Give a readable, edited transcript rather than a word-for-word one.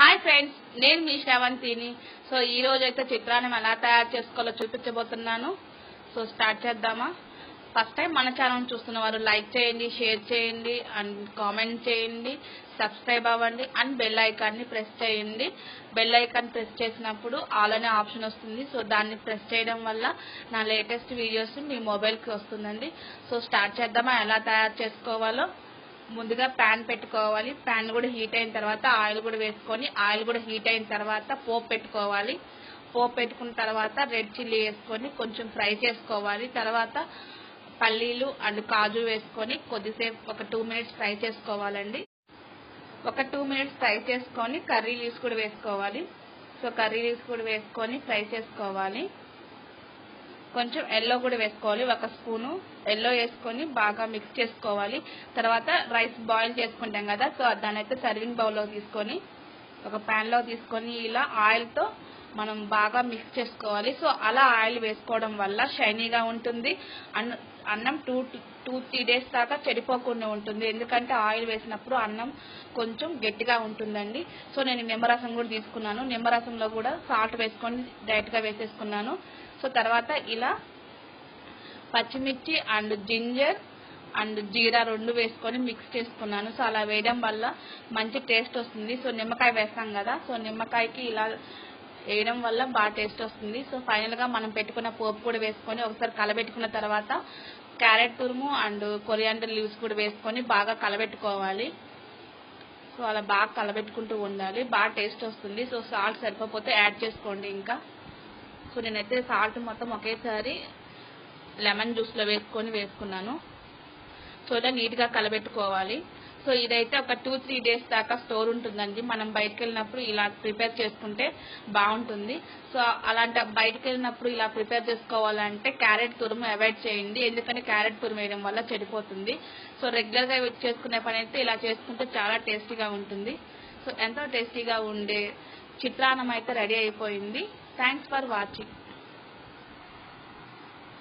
Hi friends, నేను మీ శ్రవంతిని. So ఈ రోజు అయితే చిత్రాన్నం ఎలా తయారు చేసుకోవాలో చూపించబోతున్నాను. సో స్టార్ట్ చేద్దామా. ఫస్ట్ టైం మన ఛానల్ చూస్తున్న వారు లైక్ చేయండి, షేర్ చేయండి అండ్ కామెంట్ చేయండి, సబ్స్క్రైబ్ అవ్వండి అండ్ బెల్ ఐకాన్ని ప్రెస్ చేయండి. బెల్ ఐకాన్ ప్రెస్ చేసినప్పుడు ఆల్ అనే ఆప్షన్ వస్తుంది. సో దాన్ని ప్రెస్ చేయడం వల్ల నా లేటెస్ట్ వీడియోస్ మీ మొబైల్కి వస్తుందండి. సో స్టార్ట్ చేద్దామా ఎలా తయారు చేసుకోవాలో. ముందుగా ప్యాన్ పెట్టుకోవాలి. ప్యాన్ కూడా హీట్ అయిన తర్వాత ఆయిల్ కూడా వేసుకొని, ఆయిల్ కూడా హీట్ అయిన తర్వాత పోపు పెట్టుకోవాలి. పోపు పెట్టుకున్న తర్వాత రెడ్ చిల్లీ వేసుకొని కొంచెం ఫ్రై చేసుకోవాలి. తర్వాత పల్లీలు అండ్ కాజు వేసుకొని కొద్దిసేపు ఒక 2 minutes ఫ్రై చేసుకోవాలండి. ఒక 2 minutes ఫ్రై చేసుకొని కర్రీ లీవ్స్ కూడా వేసుకోవాలి. సో కర్రీ లీవ్స్ కూడా వేసుకొని ఫ్రై చేసుకోవాలి. కొంచెం ఎల్లో కూడా వేసుకోవాలి. 1 స్పూను ఎల్లో వేసుకొని బాగా మిక్స్ చేసుకోవాలి. తర్వాత రైస్ బాయిల్ చేసుకుంటాం కదా, సో దాన్ని అయితే సర్వింగ్ బౌల్లో తీసుకొని ఒక ప్యాన్లో తీసుకొని ఇలా ఆయిల్తో మనం బాగా మిక్స్ చేసుకోవాలి. సో అలా ఆయిల్ వేసుకోవడం వల్ల షైనీగా ఉంటుంది. అన్నం 2-3 days దాకా చెడిపోకుండా ఉంటుంది. ఎందుకంటే ఆయిల్ వేసినప్పుడు అన్నం కొంచెం గట్టిగా ఉంటుందండి. సో నేను నిమ్మరసం కూడా తీసుకున్నాను. నిమ్మరసంలో కూడా సాల్ట్ వేసుకొని డైరెక్ట్గా వేసేసుకున్నాను. సో తర్వాత ఇలా పచ్చిమిర్చి అండ్ జింజర్ అండ్ జీరా 2 వేసుకొని మిక్స్ చేసుకున్నాను. సో అలా వేయడం వల్ల మంచి టేస్ట్ వస్తుంది. సో నిమ్మకాయ వేస్తాం కదా, సో నిమ్మకాయకి ఇలా వేయడం వల్ల బాగా టేస్ట్ వస్తుంది. సో ఫైనల్గా మనం పెట్టుకున్న పోపు కూడా వేసుకొని ఒకసారి కలబెట్టుకున్న తర్వాత క్యారెట్ తురుము అండ్ కొరియాండర్ లీవ్స్ కూడా వేసుకొని బాగా కలబెట్టుకోవాలి. సో అలా బాగా కలబెట్టుకుంటూ ఉండాలి, బాగా టేస్ట్ వస్తుంది. సో సాల్ట్ సరిపోతే యాడ్ చేసుకోండి ఇంకా. సో నేనైతే సాల్ట్ మొత్తం ఒకేసారి లెమన్ జ్యూస్లో వేసుకున్నాను. సో ఇలా నీట్గా కలబెట్టుకోవాలి. సో ఇదైతే ఒక 2-3 days దాకా స్టోర్ ఉంటుందండి. మనం బయటకు వెళ్ళినప్పుడు ఇలా ప్రిపేర్ చేసుకుంటే బాగుంటుంది. సో అలాంటి బయటకు వెళ్ళినప్పుడు ఇలా ప్రిపేర్ చేసుకోవాలంటే క్యారెట్ తురుము అవాయిడ్ చేయండి. ఎందుకంటే క్యారెట్ తురుము వేయడం వల్ల చెడిపోతుంది. సో రెగ్యులర్గా చేసుకునే పని అయితే ఇలా చేసుకుంటే చాలా టేస్టీగా ఉంటుంది. సో ఎంతో టేస్టీగా ఉండే చిత్రాన్నం అయితే రెడీ అయిపోయింది. Thanks for watching.